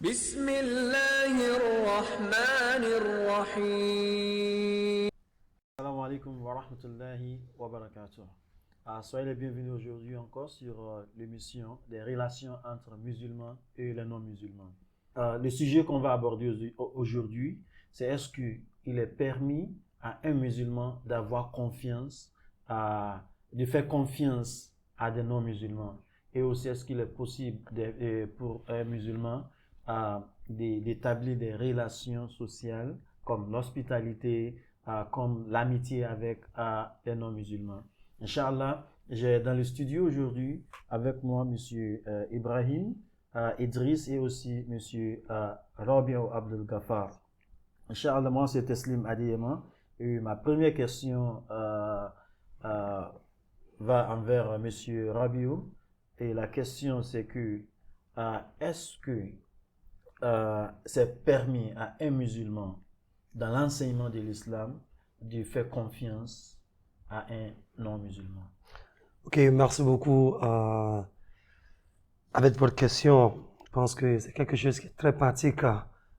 بسم الله الرحمن الرحيم. Assalamu alaikum wa rahmatullahi wa barakatuh. Soyez les bienvenus aujourd'hui encore sur l'émission des relations entre musulmans et les non-musulmans. Le sujet qu'on va aborder aujourd'hui, c'est est-ce qu'il est permis à un musulman d'avoir confiance, de faire confiance à des non-musulmans, et aussi est-ce qu'il est possible pour un musulman d'établir des relations sociales comme l'hospitalité, comme l'amitié avec les non-musulmans. Inch'Allah, j'ai dans le studio aujourd'hui avec moi M. Ibrahim Idriss et aussi M. Rabiou Abdel Ghaffar. Inch'Allah, moi c'est Teslim Adiyema et ma première question va envers M. Rabiou, et la question c'est que est-ce que c'est permis à un musulman dans l'enseignement de l'islam de faire confiance à un non-musulman? Ok, merci beaucoup. Avec votre question, je pense que c'est quelque chose qui est très pratique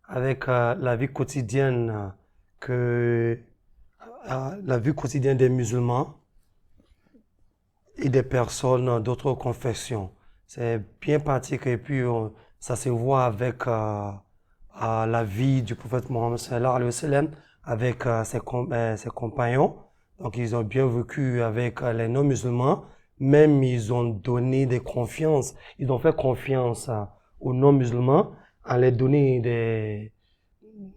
avec la vie quotidienne la vie quotidienne des musulmans et des personnes d'autres confessions. C'est bien pratique et puis ça se voit avec la vie du prophète Mohammed sallallahu alayhi wa sallam avec ses compagnons. Donc ils ont bien vécu avec les non-musulmans, même ils ont donné des confiances, ils ont fait confiance aux non-musulmans à les donner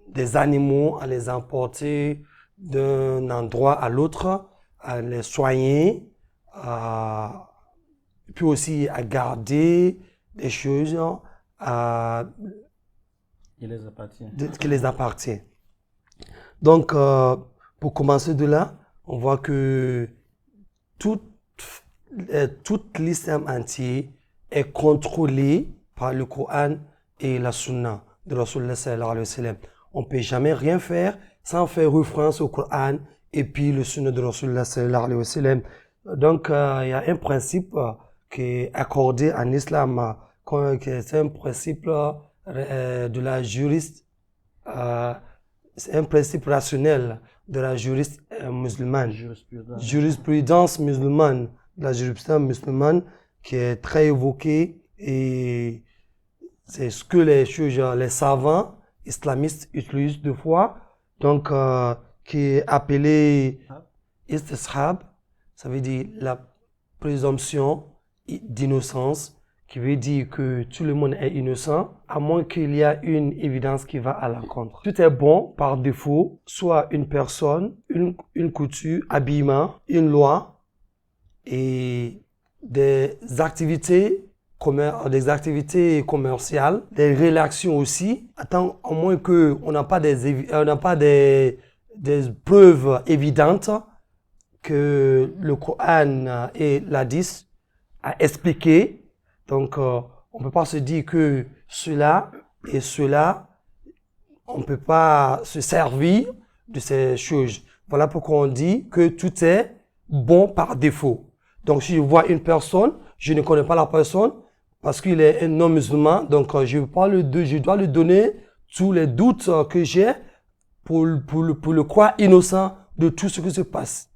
des animaux, à les emporter d'un endroit à l'autre, à les soigner, puis aussi à garder des choses qui les appartient. Donc, pour commencer de là, on voit que toute l'islam entier est contrôlé par le Coran et la Sunna de Rasulullah sallallahu alayhi wa sallam. On ne peut jamais rien faire sans faire référence au Coran et puis le Sunna de Rasulullah sallallahu alayhi wa sallam. Donc, il y a un principe qui est accordé en islam, c'est un principe de la juriste, c'est un principe rationnel de la juriste musulmane, jurisprudence musulmane, de la jurisprudence musulmane qui est très évoquée, et c'est ce que les savants islamistes utilisent deux fois, donc qui est appelé istishab, ça veut dire la présomption d'innocence, qui veut dire que tout le monde est innocent, à moins qu'il y ait une évidence qui va à l'encontre. Tout est bon par défaut, soit une personne, une couture, habillement, une loi, et des activités commerciales, des relations aussi, à moins qu'on n'a pas des preuves évidentes que le Coran et l'Hadith a expliqué. Donc, on ne peut pas se dire que cela et cela, on ne peut pas se servir de ces choses. Voilà pourquoi on dit que tout est bon par défaut. Donc, si je vois une personne, je ne connais pas la personne parce qu'il est un non-musulman, donc je dois lui donner tous les doutes que j'ai pour le croire innocent de tout ce qui se passe.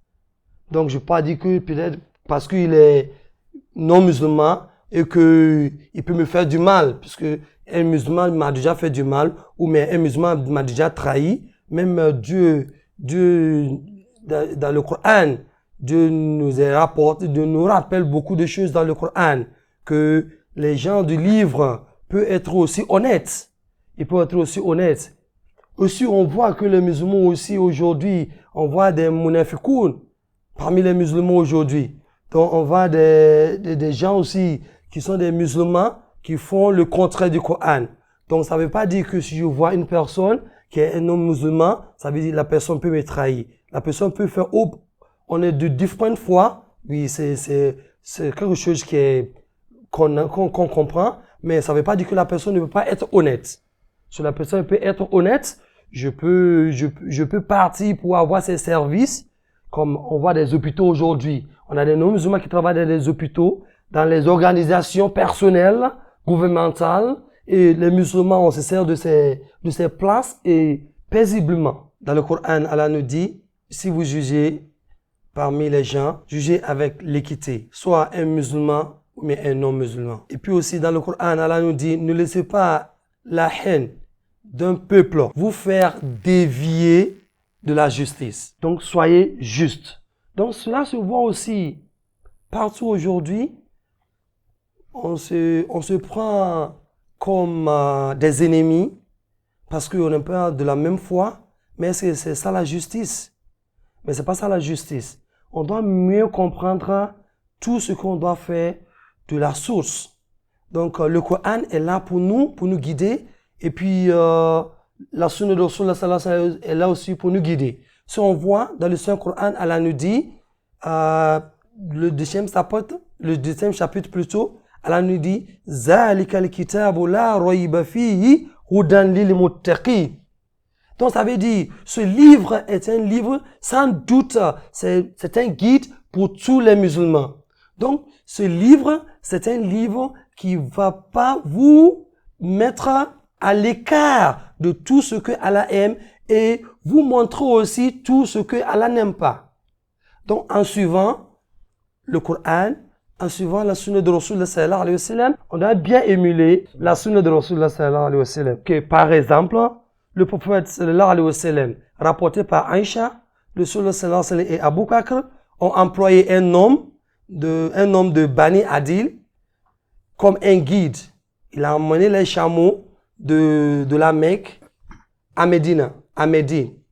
Donc, je ne peux pas dire que peut-être parce qu'il est non-musulman et qu'il peut me faire du mal, puisque un musulman m'a déjà fait du mal, ou mais un musulman m'a déjà trahi. Même Dieu, dans le Coran, Dieu nous rappelle beaucoup de choses dans le Coran, que les gens du livre peuvent être aussi honnêtes. Ils peuvent être aussi honnêtes. Aussi, on voit que les musulmans aussi aujourd'hui, on voit des munafiqoun parmi les musulmans aujourd'hui. Donc, on voit des gens aussi qui sont des musulmans qui font le contraire du Coran. Donc, ça ne veut pas dire que si je vois une personne qui est un non-musulman, ça veut dire que la personne peut me trahir. La personne peut faire, on est de différentes fois. Oui, c'est quelque chose qu'on comprend, mais ça ne veut pas dire que la personne ne peut pas être honnête. Si la personne peut être honnête, je peux partir pour avoir ses services, comme on voit des hôpitaux aujourd'hui. On a des non-musulmans qui travaillent dans les hôpitaux, dans les organisations personnelles, gouvernementales, Et les musulmans, on se sert de ces places et paisiblement. Dans le Coran, Allah nous dit, si vous jugez parmi les gens, jugez avec l'équité, soit un musulman mais un non-musulman. Et puis aussi dans le Coran, Allah nous dit, ne laissez pas la haine d'un peuple vous faire dévier de la justice. Donc soyez juste. Donc cela se voit aussi partout aujourd'hui. On se prend comme des ennemis parce qu'on n'est pas de la même foi. Mais c'est ça la justice. Mais c'est pas ça la justice. On doit mieux comprendre tout ce qu'on doit faire de la source. Donc le Coran est là pour nous guider. Et puis la sunna de Rasulullah sallallahu alayhi wa sallam est là aussi pour nous guider. Si on voit dans le Saint-Coran, Allah nous dit, le deuxième chapitre plutôt, Allah nous dit, ذَلِكَ الْكِتَابُ لَا رَيْبَ فِيهِ هُدًى لِلْمُتَّقِينَ. Donc ça veut dire, ce livre est un livre, sans doute, c'est un guide pour tous les musulmans. Donc ce livre, c'est un livre qui va pas vous mettre à l'écart de tout ce que Allah aime et vous montrer aussi tout ce que Allah n'aime pas. Donc en suivant le Coran, en suivant la sunna de Rasulullah sallallahu alayhi wa sallam, on a bien émulé la sunna de Rasulullah sallallahu alayhi wa sallam. Que par exemple, le prophète sallallahu alayhi wa sallam, rapporté par Aïcha, le Rasulullah sallallahu alayhi wa sallam et Abu Bakr ont employé un homme de Bani Adil comme un guide. Il a emmené les chameaux de la Mecque à Médine.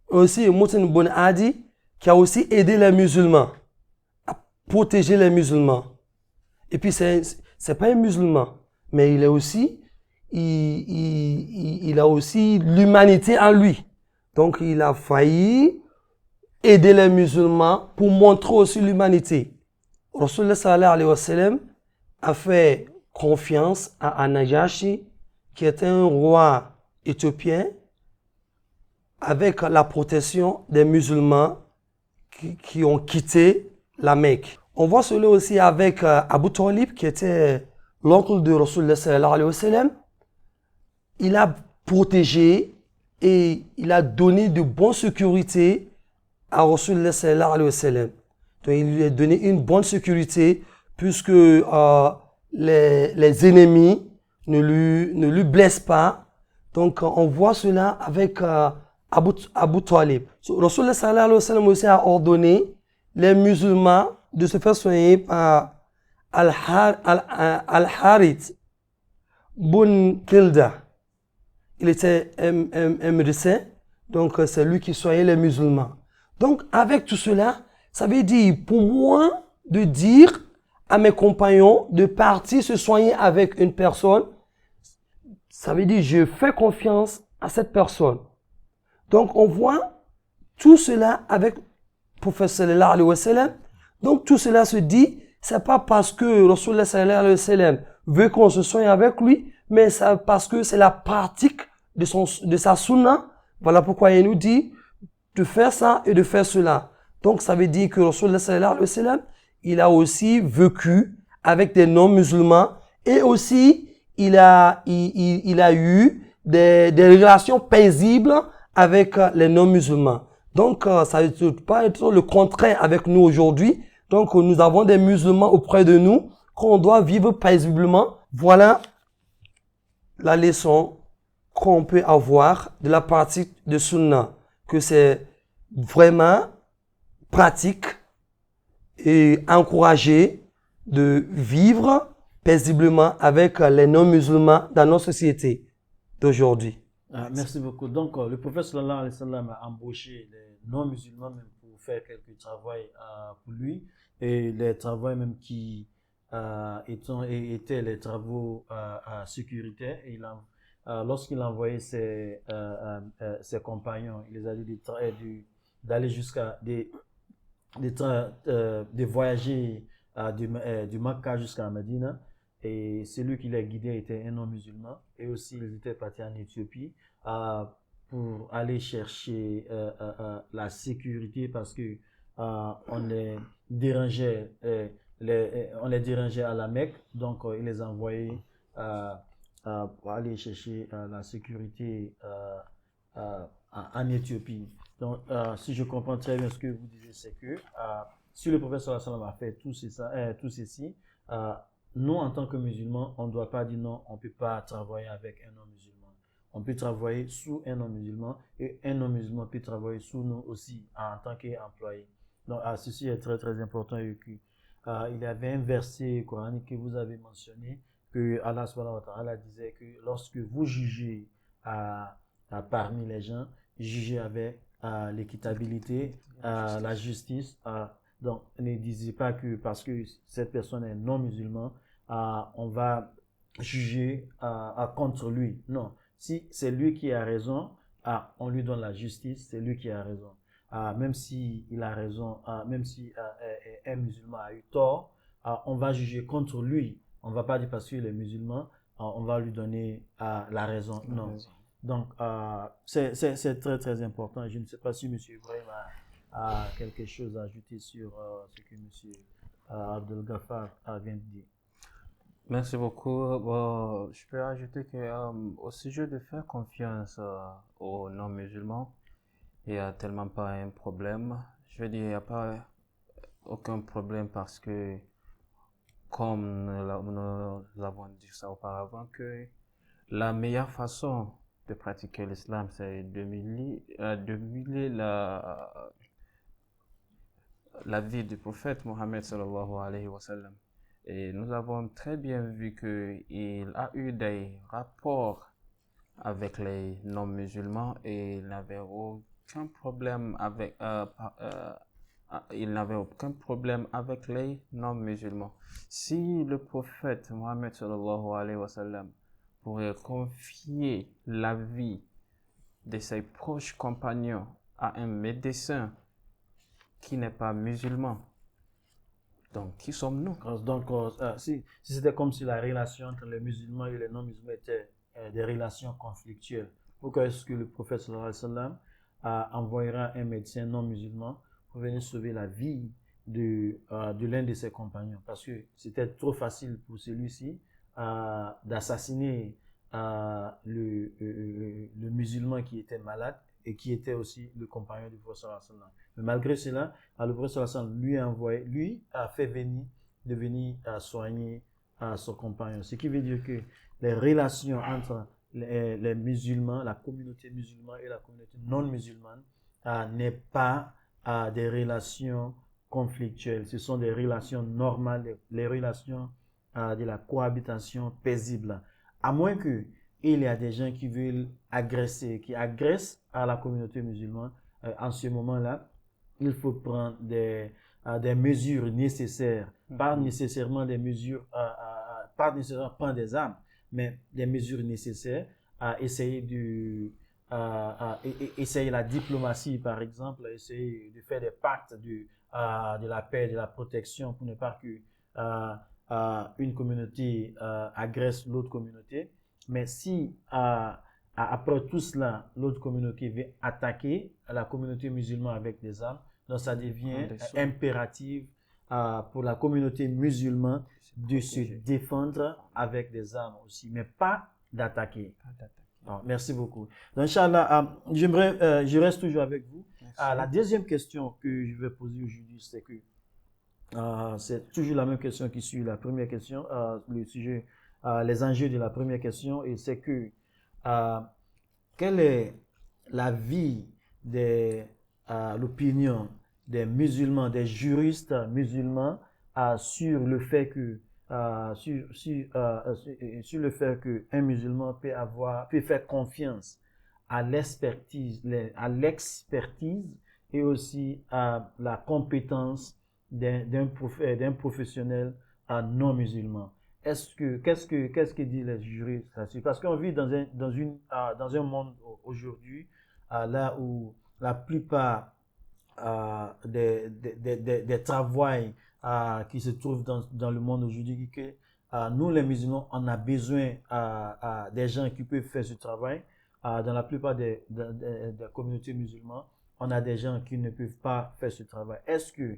Aussi, Moutin Bon Adi, qui a aussi aidé les musulmans à protéger les musulmans. Et puis, c'est pas un musulman, mais il est aussi, il a aussi l'humanité en lui. Donc, il a failli aider les musulmans pour montrer aussi l'humanité. Rasulullah sallallahu alayhi wa sallam a fait confiance à Anajashi, qui est un roi éthiopien, avec la protection des musulmans qui ont quitté la Mecque. On voit cela aussi avec Abu Talib, qui était l'oncle de Rasulullah sallallahu alayhi wa sallam. Il a protégé et il a donné de bonne sécurité à Rasulullah sallallahu alayhi wa sallam. Donc il lui a donné une bonne sécurité puisque les ennemis ne lui blessent pas. Donc on voit cela avec Abu Talib. Rasulullah sallallahu alayhi wa sallam aussi a ordonné les musulmans de se faire soigner par Al-Harith Bun Kilda. Il était un médecin, donc c'est lui qui soignait les musulmans. Donc avec tout cela, ça veut dire pour moi de dire à mes compagnons de partir se soigner avec une personne, ça veut dire je fais confiance à cette personne. Donc on voit tout cela avec le prophète sallallahu alayhi wa sallam. Donc tout cela se dit, c'est pas parce que Rasulullah sallallahu alayhi wa sallam veut qu'on se soigne avec lui, mais c'est parce que c'est la pratique de sa sunna. Voilà pourquoi il nous dit de faire ça et de faire cela. Donc ça veut dire que Rasulullah sallallahu alayhi wa sallam, il a aussi vécu avec des non-musulmans et aussi il a eu des relations paisibles avec les non-musulmans. Donc ça ne peut pas être le contraire avec nous aujourd'hui. Donc nous avons des musulmans auprès de nous qu'on doit vivre paisiblement. Voilà la leçon qu'on peut avoir de la pratique de Sunna, que c'est vraiment pratique et encouragé de vivre paisiblement avec les non-musulmans dans nos sociétés d'aujourd'hui. Merci beaucoup. Donc, le prophète sallallahu alayhi wa sallam a embauché les non-musulmans même pour faire quelques travaux pour lui, et les travaux même qui étaient les travaux sécuritaires. Et lorsqu'il a envoyé ses compagnons, il les a dit d'aller jusqu'à de voyager du Makka jusqu'à Medina. Et celui qui les guidait était un non-musulman. Et aussi, ils étaient partis en Éthiopie pour aller chercher la sécurité parce que on les dérangeait à la Mecque. Donc, il les a envoyés pour aller chercher la sécurité en Éthiopie. Donc, si je comprends très bien ce que vous disiez, c'est que si le prophète sallallahu alayhi wa sallam a fait tout ceci, euh, nous, en tant que musulmans, on ne doit pas dire non, on ne peut pas travailler avec un non-musulman. On peut travailler sous un non-musulman et un non-musulman peut travailler sous nous aussi en tant qu'employé. Donc, ceci est très très important. Et puis, il y avait un verset coranique que vous avez mentionné que Allah subhanahu wa ta'ala disait que lorsque vous jugez parmi les gens, jugez avec l'équitabilité, la justice. Donc, ne disez pas que parce que cette personne est non musulman, on va juger contre lui. Non, si c'est lui qui a raison, on lui donne la justice, c'est lui qui a raison. Même si il a raison, même si un musulman a eu tort, on va juger contre lui. On ne va pas dire parce qu'il est musulman, on va lui donner la raison. Non. Donc, c'est très très important. Je ne sais pas si M. Ibrahim a quelque chose à ajouter sur ce que M. Abdel Ghaffar vient de dire. Merci beaucoup. Bon, je peux ajouter que au sujet de faire confiance aux non-musulmans, il n'y a tellement pas un problème. Je veux dire, il n'y a pas aucun problème parce que, comme nous avons dit ça auparavant, que la meilleure façon de pratiquer l'islam, c'est de muler la vie du prophète Mohammed sallallahu alayhi wa sallam. Et nous avons très bien vu qu'il a eu des rapports avec les non-musulmans et il n'avait aucun problème avec les non-musulmans. Si le prophète Mohammed sallallahu alayhi wa sallam pourrait confier la vie de ses proches compagnons à un médecin qui n'est pas musulman, donc qui sommes-nous? Donc, si c'était comme si la relation entre les musulmans et les non-musulmans était des relations conflictuelles, pourquoi est-ce que le prophète sallallahu alayhi wa sallam envoyera un médecin non-musulman pour venir sauver la vie de l'un de ses compagnons? Parce que c'était trop facile pour celui-ci d'assassiner le musulman qui était malade et qui était aussi le compagnon du prophète sallallahu alayhi wa sallam. Mais malgré cela, le prophète sallallahu alayhi wa sallam lui a fait venir soigner son compagnon. Ce qui veut dire que les relations entre les musulmans, la communauté musulmane et la communauté non musulmane n'est pas des relations conflictuelles. Ce sont des relations normales, les relations de la cohabitation paisible. À moins que il y a des gens qui veulent agresser, qui agressent à la communauté musulmane, en ce moment-là, il faut prendre des mesures nécessaires, pas nécessairement des mesures, pas nécessairement prendre des armes, mais des mesures nécessaires à essayer essayer la diplomatie, par exemple, essayer de faire des pactes de la paix, de la protection pour ne pas que une communauté agresse l'autre communauté. Mais si après tout cela, l'autre communauté veut attaquer la communauté musulmane avec des armes, donc ça devient impératif pour la communauté musulmane de se défendre avec des armes aussi, mais pas d'attaquer. Merci beaucoup. Donc, Inch'Allah, je reste toujours avec vous. La deuxième question que je vais poser aujourd'hui, c'est que c'est toujours la même question qui suit la première question, le sujet, les enjeux de la première question, et c'est que quelle est la l'opinion des musulmans, des juristes musulmans sur le fait que sur le fait qu'un musulman peut faire confiance à l'expertise et aussi à la compétence d'un professionnel non musulman. Qu'est-ce que disent les juristes là-dessus? Parce qu'on vit dans un monde aujourd'hui là où la plupart des travaux qui se trouvent dans le monde aujourd'hui, que nous les musulmans, on a besoin des gens qui peuvent faire ce travail. Dans la plupart des communautés musulmanes, on a des gens qui ne peuvent pas faire ce travail. Est-ce que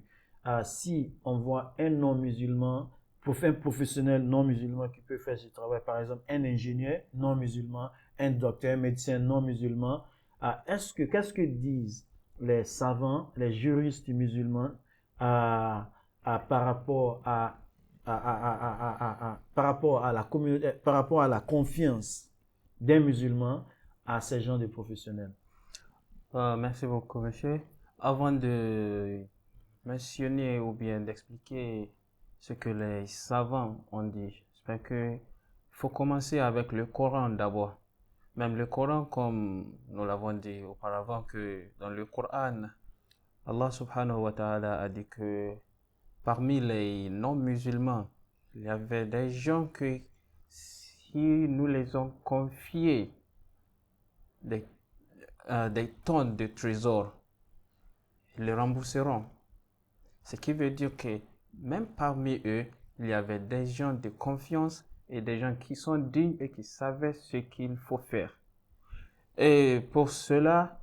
si on voit un non-musulman un professionnel non musulman qui peut faire ce travail, par exemple un ingénieur non musulman, un docteur, un médecin non musulman, qu'est-ce que disent les savants, les juristes musulmans par rapport par rapport à la communauté, par rapport à la confiance des musulmans à ces gens de professionnels? Merci beaucoup, monsieur. Avant de mentionner ou bien d'expliquer ce que les savants ont dit, j'espère que faut commencer avec le Coran d'abord. Même le Coran, comme nous l'avons dit auparavant, que dans le Coran, Allah subhanahu wa ta'ala a dit que parmi les non-musulmans, il y avait des gens que si nous les ont confiés des, des tonnes de trésors, ils les rembourseront. Ce qui veut dire que même parmi eux, il y avait des gens de confiance et des gens qui sont dignes et qui savaient ce qu'il faut faire. Et pour cela,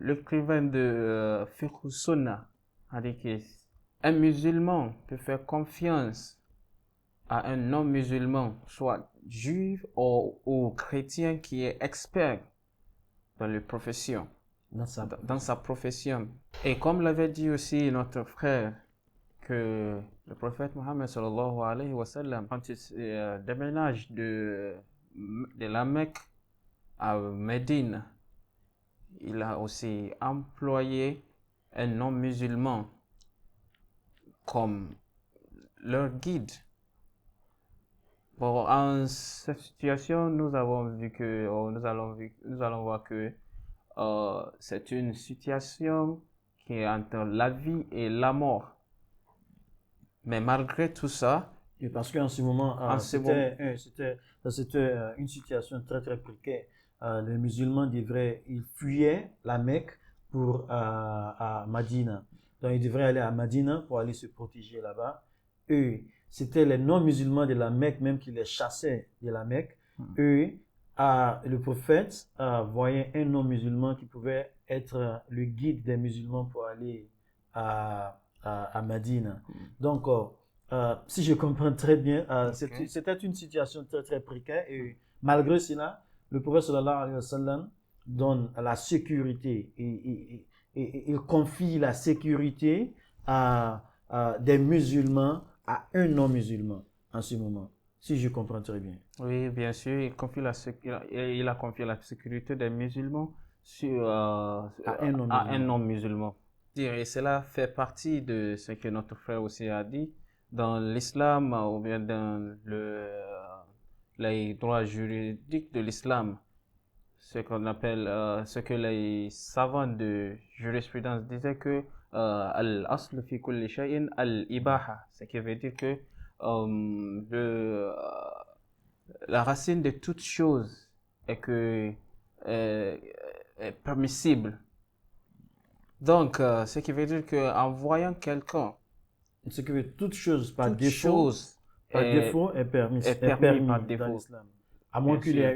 l'écrivain de Fiqh Sunnah a dit qu'un musulman peut faire confiance à un non-musulman, soit juif ou chrétien qui est expert dans les professions, dans sa profession. Et comme l'avait dit aussi notre frère, que le prophète Mohammed sallallahu alayhi wa sallam, quand il déménage de la Mecque à Médine, il a aussi employé un non-musulman comme leur guide. Bon, en cette situation, nous allons voir que c'est une situation qui est entre la vie et la mort. Mais malgré tout ça, et parce qu'en ce moment, c'était une situation très très précaire. Les musulmans ils fuyaient la Mecque pour à Madina. Donc ils devraient aller à Madina pour aller se protéger là-bas. Eux, c'était les non-musulmans de la Mecque même qui les chassaient de la Mecque. Eux, le prophète voyait un non-musulman qui pouvait être le guide des musulmans pour aller à Madina. Donc, si je comprends très bien, c'était une situation très très précaire et malgré cela, le prophète sallallahu alayhi wa sallam donne la sécurité et il confie la sécurité des musulmans à un non-musulman en ce moment, si je comprends très bien. Oui, bien sûr, il a confié la sécurité des musulmans à un non-musulman. Et cela fait partie de ce que notre frère aussi a dit dans l'islam ou bien dans les droits juridiques de l'islam, ce qu'on appelle, ce que les savants de jurisprudence disaient que al-asl fi kulli shay'in al-ibaha, ce qui veut dire que la racine de toute chose est que est permissible. Donc, ce qui veut dire qu'en voyant quelqu'un, ce qui veut dire toute chose par défaut, est permis par défaut dans l'islam. À moins qu'il y ait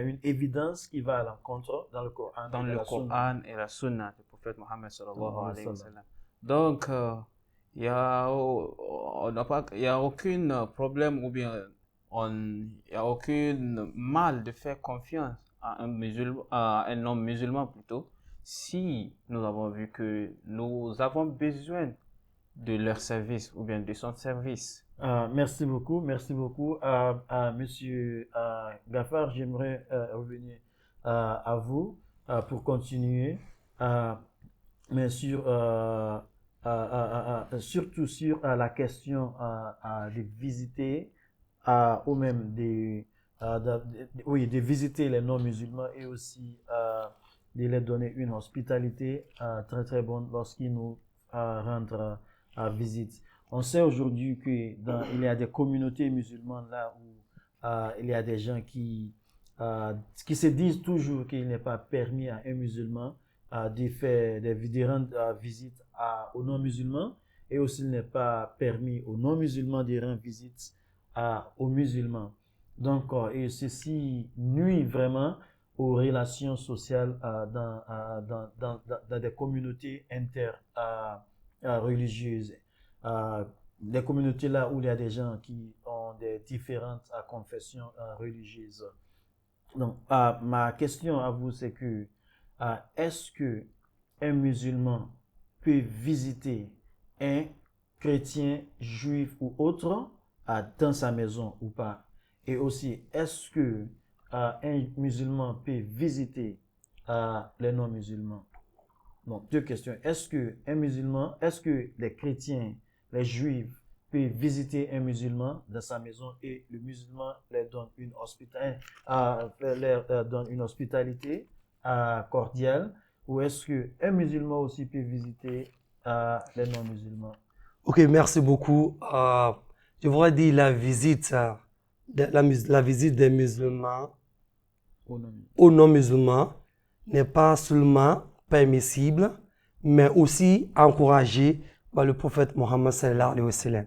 une évidence qui va à l'encontre dans le Coran. Dans le Coran et la Sunna du prophète Mohammed sallallahu alayhi wa sallam. Donc, il n'y a aucun problème ou bien il n'y a aucun mal de faire confiance à un non-musulman plutôt, si nous avons vu que nous avons besoin de leur service ou bien de son service. Merci beaucoup. Monsieur Gaffar, j'aimerais revenir à vous pour continuer, mais surtout sur la question de visiter ou même de visiter les non-musulmans et aussi de leur donner une hospitalité très très bonne lorsqu'ils nous rendent visite. On sait aujourd'hui qu'il y a des communautés musulmanes là où il y a des gens qui se disent toujours qu'il n'est pas permis à un musulman de rendre visite aux non-musulmans et aussi il n'est pas permis aux non-musulmans de rendre visite aux musulmans. Donc, et ceci nuit vraiment aux relations sociales dans des communautés interreligieuses. des communautés là où il y a des gens qui ont des différentes confessions religieuses. Donc, ma question à vous, c'est que est-ce que un musulman peut visiter un chrétien, juif ou autre dans sa maison ou pas? Et aussi, est-ce que un musulman peut visiter les non-musulmans? Donc, deux questions. Est-ce que les chrétiens, les juifs peuvent visiter un musulman dans sa maison et le musulman leur donne une hospitalité cordiale? Ou est-ce qu'un musulman aussi peut visiter les non-musulmans? Ok, merci beaucoup. Je voudrais dire la visite des musulmans aux non-musulmans n'est pas seulement permissible, mais aussi encouragée par le prophète Mohammed sallallahu alayhi wa sallam.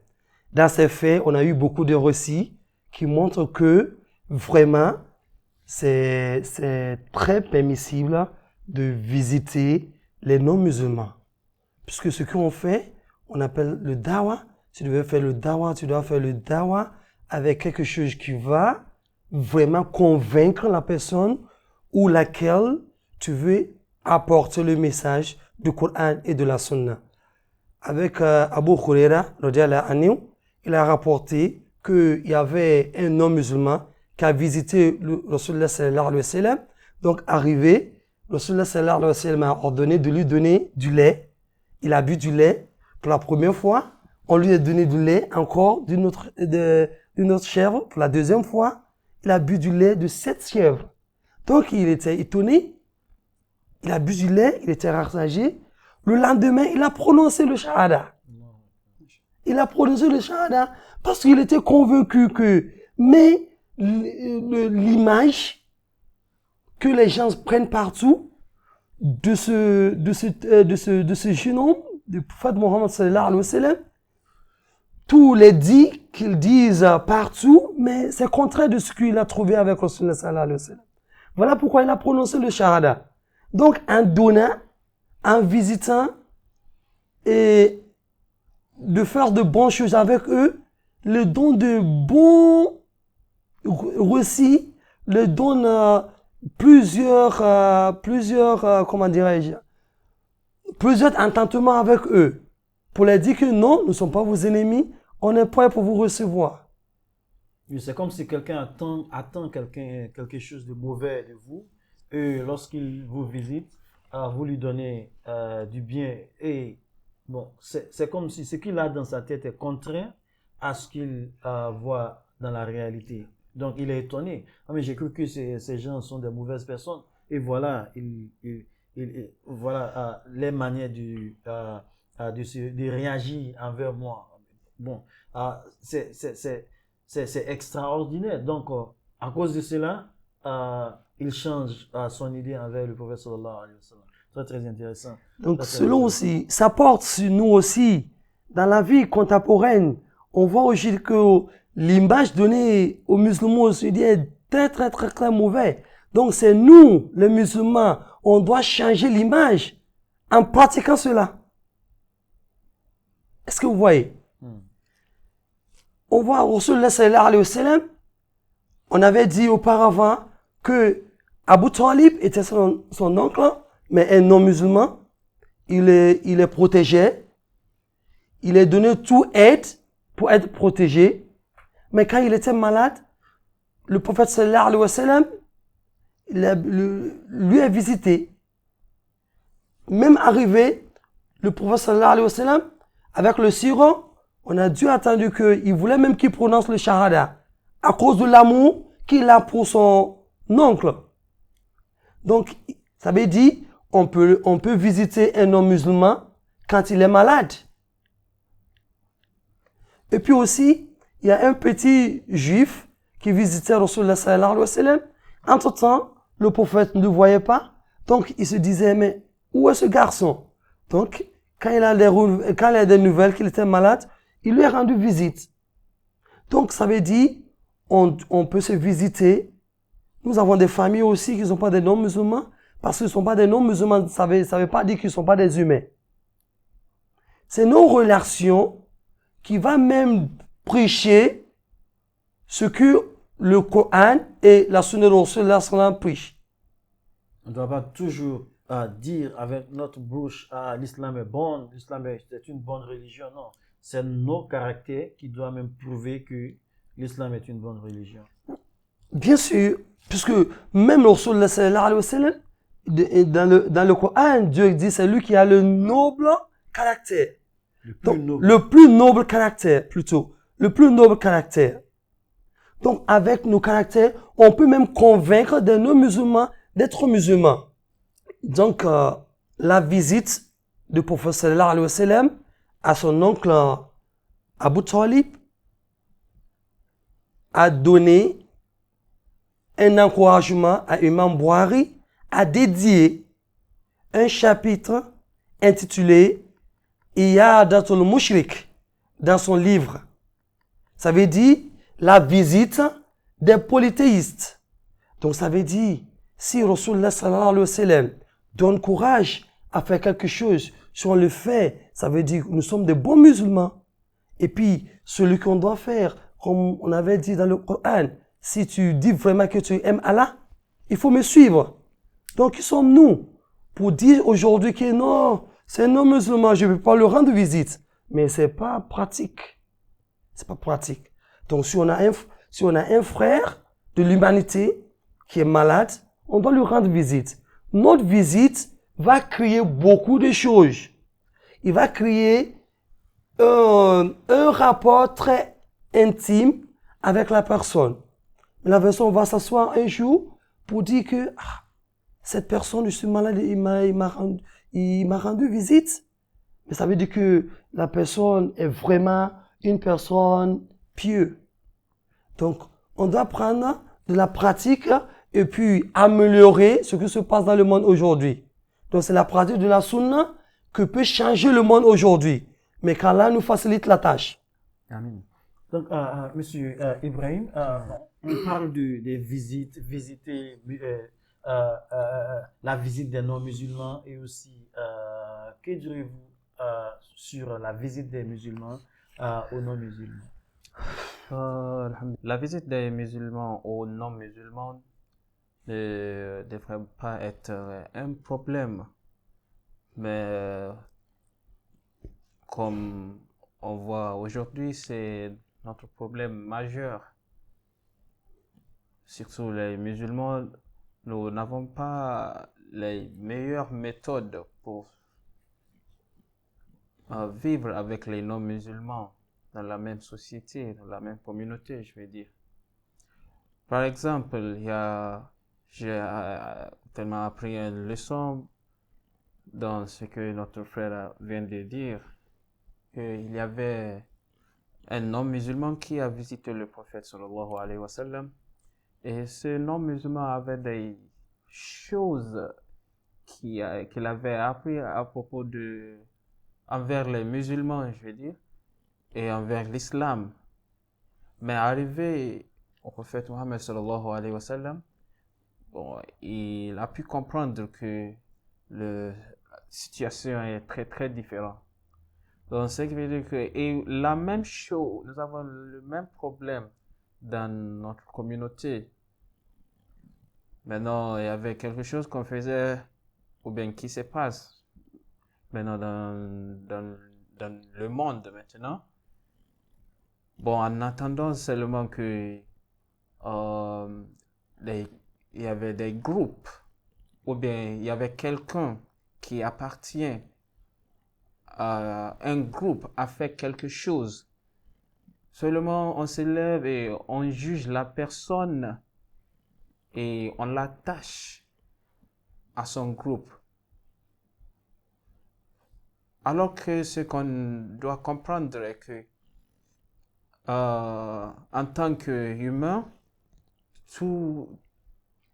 Dans ces faits, on a eu beaucoup de récits qui montrent que vraiment, c'est très permissible de visiter les non-musulmans. Puisque ce qu'on fait, on appelle le dawa. Tu dois faire le dawa avec quelque chose qui va vraiment convaincre la personne ou laquelle tu veux apporter le message du Coran et de la Sunna. Avec Abu Huraira, il a rapporté qu'il y avait un non-musulman qui a visité le Rasulullah sallallahu alayhi wa sallam. Donc, arrivé, le Rasulullah sallallahu alayhi wa sallam a ordonné de lui donner du lait. Il a bu du lait pour la première fois. On lui a donné du lait encore d'une autre chèvre. Pour la deuxième fois, il a bu du lait de 7 chèvres. Donc, il était étonné. Il a bu du lait, il était rassasié. Le lendemain, il a prononcé le shahada. Il a prononcé le shahada parce qu'il était convaincu que, mais l'image que les gens prennent partout de ce jeune homme, du prophète Mohammed sallallahu alayhi wa sallam, tous les dits qu'ils disent partout, mais c'est contraire de ce qu'il a trouvé avec Rasulullah sallallahu alayhi wa sallam. Voilà pourquoi il a prononcé le shahada. Donc, en donnant, en visitant et de faire de bonnes choses avec eux, le don de bons récits, le don plusieurs entendements avec eux pour leur dire que non, nous ne sommes pas vos ennemis, on est prêt pour vous recevoir. C'est comme si quelqu'un attend quelque chose de mauvais de vous, et lorsqu'il vous visite, vous lui donnez du bien. Et bon, c'est comme si ce qu'il a dans sa tête est contraire à ce qu'il voit dans la réalité. Donc, il est étonné. Ah, mais j'ai cru que ces gens sont des mauvaises personnes. Et voilà, voilà les manières de réagir envers moi. Bon, c'est extraordinaire. Donc, à cause de cela, il change son idée envers le prophète sallallahu alayhi wa sallam. Très, très intéressant. Donc, selon aussi, ça porte sur nous aussi, dans la vie contemporaine, on voit aujourd'hui que l'image donnée aux musulmans aujourd'hui est très, très, très, très mauvaise. Donc, c'est nous, les musulmans, on doit changer l'image en pratiquant cela. Est-ce que vous voyez? On voit Rasulullah sallallahu alayhi wa sallam, on avait dit auparavant que Abu Talib était son oncle, mais un non-musulman. Il est protégé. Il est donné tout aide pour être protégé. Mais quand il était malade, le prophète sallallahu alayhi wa sallam lui a visité. Même arrivé, le prophète sallallahu alayhi wa sallam, avec le sirop, on a dû attendre qu'il voulait même qu'il prononce le shahada à cause de l'amour qu'il a pour son oncle. Donc, ça veut dire, on peut visiter un non-musulman quand il est malade. Et puis aussi, il y a un petit juif qui visitait Rasulullah sallallahu alayhi wa sallam. Entre-temps, le prophète ne le voyait pas. Donc, il se disait, mais où est ce garçon? Donc, quand il a des nouvelles qu'il était malade, il lui a rendu visite. Donc, ça veut dire, on peut se visiter. Nous avons des familles aussi qui ne sont pas des non-musulmans. Parce qu'ils ne sont pas des non-musulmans, ça veut pas dire qu'ils ne sont pas des humains. C'est nos relations qui va même prêcher ce que le Coran et la Sunna de Rasulullah sallallahu prêchent. On ne doit pas toujours dire avec notre bouche, l'islam est bon, c'est une bonne religion. Non, c'est nos caractères qui doivent même prouver que l'islam est une bonne religion. Bien sûr, puisque même le Rasulullah sallallahu alayhi wa sallam, dans le Coran, Dieu dit c'est lui qui a le noble caractère. Le plus noble caractère, plutôt. Le plus noble caractère. Donc, avec nos caractères, on peut même convaincre des non-musulmans d'être musulmans. Donc, la visite du prophète sallallahu alayhi wa sallam à son oncle Abu Talib a donné un encouragement à Imam Buhari à dédier un chapitre intitulé Iyadatul Mushrik dans son livre. Ça veut dire la visite des polythéistes. Donc ça veut dire, si Rasulullah sallallahu alayhi wa sallam donne courage à faire quelque chose, si on le fait, ça veut dire que nous sommes des bons musulmans. Et puis, celui qu'on doit faire, comme on avait dit dans le Coran, si tu dis vraiment que tu aimes Allah, il faut me suivre. Donc, qui sommes-nous pour dire aujourd'hui que non, c'est un non-musulman, je ne peux pas le rendre visite. Mais c'est pas pratique. C'est pas pratique. Donc, si on a un frère de l'humanité qui est malade, on doit lui rendre visite. Notre visite va créer beaucoup de choses. Il va créer un rapport très intime avec la personne. La personne va s'asseoir un jour pour dire que cette personne, je suis malade, il m'a rendu visite. Mais ça veut dire que la personne est vraiment une personne pieuse. Donc, on doit prendre de la pratique et puis améliorer ce qui se passe dans le monde aujourd'hui. Donc, c'est la pratique de la sunna que peut changer le monde aujourd'hui. Mais qu'Allah nous facilite la tâche. Amen. Donc, Monsieur Ibrahim, on parle des visites, la visite des non-musulmans et aussi, que direz-vous sur la visite des musulmans aux non-musulmans? La visite des musulmans aux non-musulmans ne devrait pas être un problème. Mais comme on voit aujourd'hui, c'est notre problème majeur. Surtout les musulmans, nous n'avons pas les meilleures méthodes pour vivre avec les non-musulmans dans la même société, dans la même communauté, je vais dire. Par exemple, j'ai tellement appris une leçon dans ce que notre frère vient de dire, qu'il y avait un non-musulman qui a visité le prophète sallallahu alayhi wa sallam, et ce non-musulman avait des choses qu'il avait appris à propos envers les musulmans, je veux dire, et envers l'islam. Mais arrivé au prophète Mohammed sallallahu alayhi wa sallam, il a pu comprendre que la situation est très très différente. Donc, ce qui veut dire que, et la même chose, nous avons le même problème dans notre communauté. Maintenant, il y avait quelque chose qu'on faisait, ou bien qui se passe maintenant dans le monde maintenant. Bon, en attendant seulement que il y avait des groupes, ou bien il y avait quelqu'un qui appartient à un groupe a fait quelque chose. Seulement on se lève et on juge la personne et on l'attache à son groupe. Alors que ce qu'on doit comprendre est que en tant qu'humain, tout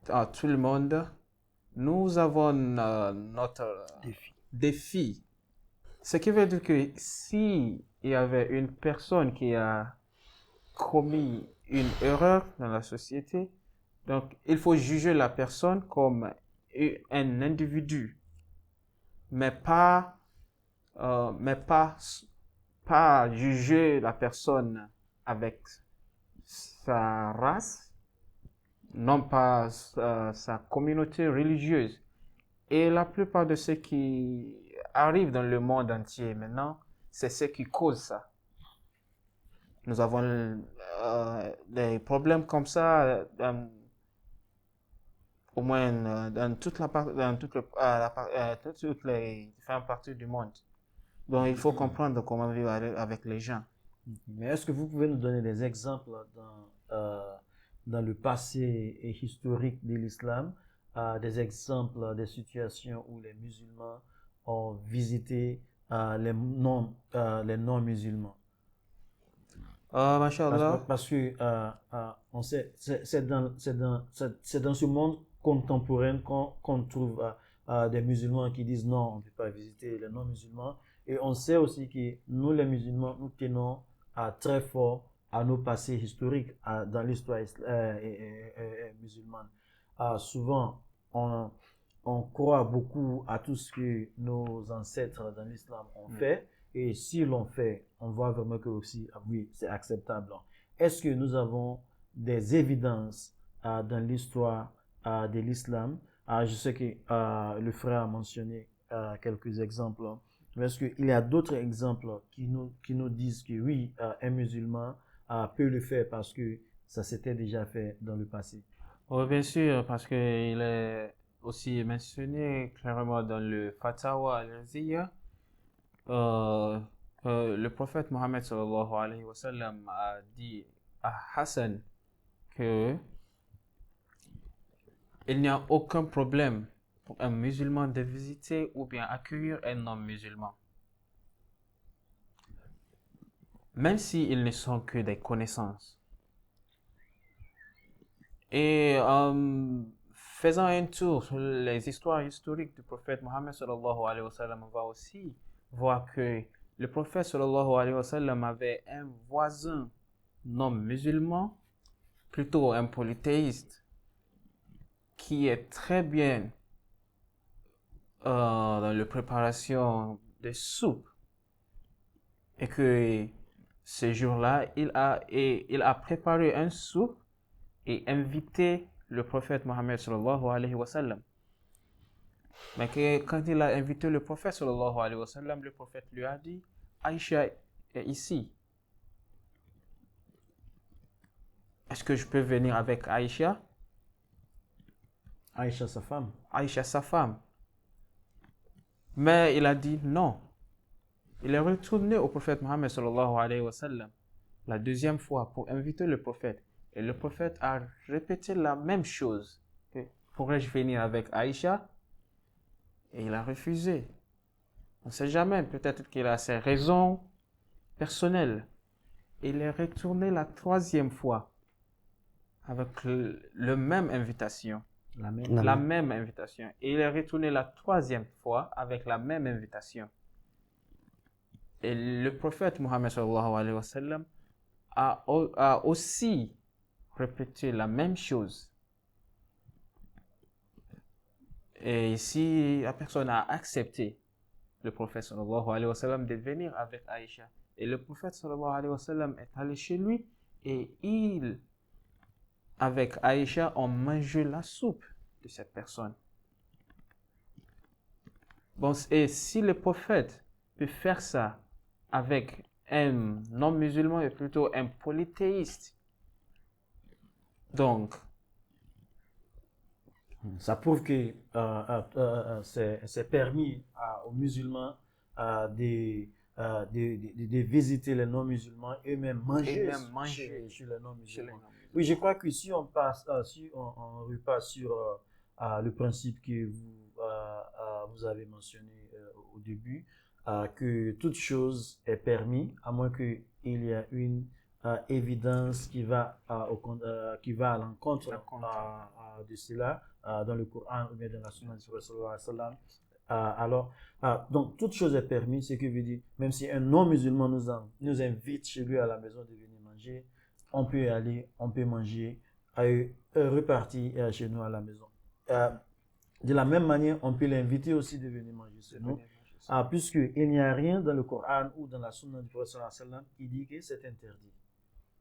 le monde, nous avons notre défi. Ce qui veut dire que si il y avait une personne qui a commis une erreur dans la société, donc il faut juger la personne comme un individu, mais pas pas juger la personne avec sa race, non pas sa communauté religieuse. Et la plupart de ce qui arrive dans le monde entier maintenant, c'est ce qui cause ça. Nous avons des problèmes comme ça au moins dans toutes les différentes parties du monde. Donc, il faut comprendre comment vivre avec les gens. Mais est-ce que vous pouvez nous donner des exemples dans le passé et historique de l'islam, des exemples des situations où les musulmans ont visité les non-musulmans? Masha'Allah. Parce que on sait, c'est dans ce monde contemporain qu'on trouve des musulmans qui disent non, on ne peut pas visiter les non-musulmans. Et on sait aussi que nous, les musulmans, nous tenons très fort à nos passés historiques dans l'histoire musulmane. Souvent, on croit beaucoup à tout ce que nos ancêtres dans l'islam ont fait. Et si l'on fait, on voit vraiment que aussi, oui, c'est acceptable. Est-ce que nous avons des évidences dans l'histoire de l'islam? Je sais que le frère a mentionné quelques exemples, mais est-ce qu'il y a d'autres exemples qui nous disent que oui, un musulman peut le faire parce que ça s'était déjà fait dans le passé? Oui, bien sûr, parce qu'il est aussi mentionné clairement dans le Fatawa al-Raziya. Le prophète Mohammed sallallahu alayhi wa sallam a dit à Hassan que il n'y a aucun problème pour un musulman de visiter ou bien accueillir un non-musulman. Même s'ils ne sont que des connaissances. Et faisant un tour sur les histoires historiques du prophète Mohammed sallallahu alayhi wa sallam, on va aussi voir que le prophète sallallahu alayhi wa sallam avait un voisin non musulman, plutôt un polythéiste, qui est très bien dans la préparation des soupes. Et que ce jour-là, il a préparé un soupe et invité le prophète Mohammed sallallahu alayhi wa sallam. Mais quand il a invité le prophète sallallahu alayhi wa sallam, le prophète lui a dit, Aïcha est ici. Est-ce que je peux venir avec Aïcha? Aïcha, sa femme. Aïcha, sa femme. Mais il a dit non. Il est retourné au prophète Mohammed sallallahu alayhi wa sallam la deuxième fois pour inviter le prophète. Et le prophète a répété la même chose. Pourrais-je venir avec Aïcha? Et il a refusé. On ne sait jamais, peut-être qu'il a ses raisons personnelles. Il est retourné la troisième fois avec la même invitation. La même invitation. Et il est retourné la troisième fois avec la même invitation. Et le prophète Mohammed sallallahu alayhi wa sallam a aussi répété la même chose. Et ici, la personne a accepté le prophète sallallahu alayhi wa sallam de venir avec Aïcha. Et le prophète sallallahu alayhi wa sallam est allé chez lui et il, avec Aïcha, ont mangé la soupe de cette personne. Bon, et si le prophète peut faire ça avec un non-musulman et plutôt un polythéiste, donc, ça prouve que c'est permis aux musulmans de visiter les non-musulmans et même manger chez les non-musulmans. Oui, je crois que si on repasse sur le principe que vous avez mentionné au début, que toute chose est permise, à moins qu'il y ait une évidence qui va à l'encontre de cela dans le Coran ou bien dans la Sunna du Prophète sallallahu alayhi wa sallam. Alors, donc toute chose est permise, ce qui veut dire, même si un non-musulman nous invite chez lui à la maison de venir manger, on peut y aller, on peut manger, repartir chez nous à la maison. De la même manière, on peut l'inviter aussi de venir manger chez nous. Puisqu'il n'y a rien dans le Coran ou dans la Sunna du Prophète sallallahu alayhi wa sallam qui dit que c'est interdit.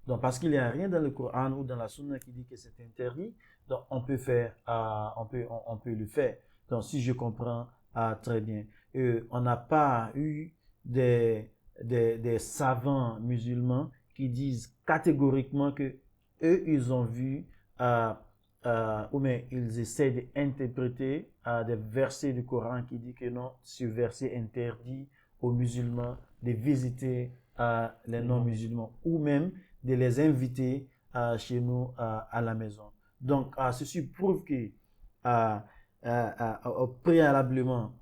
Donc, parce qu'il n'y a rien dans le Coran ou dans la Sunna qui dit que c'est interdit, donc on peut faire, on peut le faire. Donc, si je comprends très bien, on n'a pas eu des savants musulmans qui disent catégoriquement que eux, ils ont vu, ou bien ils essaient d'interpréter des versets du Coran qui disent que non, ce verset interdit aux musulmans de visiter les non-musulmans, ou même de les inviter chez nous à la maison. Donc, ceci prouve que préalablement,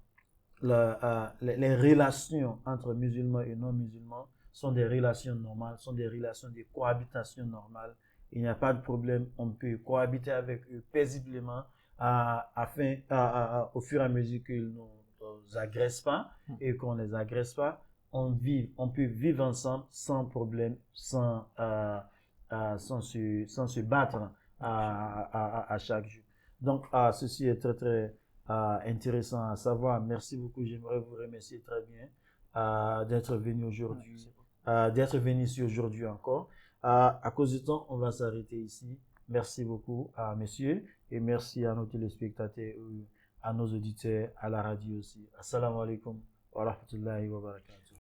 les relations entre musulmans et non-musulmans sont des relations normales, sont des relations de cohabitation normale. Il n'y a pas de problème, on peut cohabiter avec eux paisiblement au fur et à mesure qu'ils ne nous agressent pas et qu'on ne les agresse pas. On peut vivre ensemble sans problème, sans se battre à chaque jour. Donc, ceci est très, très intéressant à savoir. Merci beaucoup. J'aimerais vous remercier très bien d'être venu aujourd'hui, d'être venu ici aujourd'hui encore. À cause du temps, on va s'arrêter ici. Merci beaucoup messieurs, et merci à nos téléspectateurs, à nos auditeurs, à la radio aussi. Assalamu alaikum wa rahmatullahi wa barakatuh.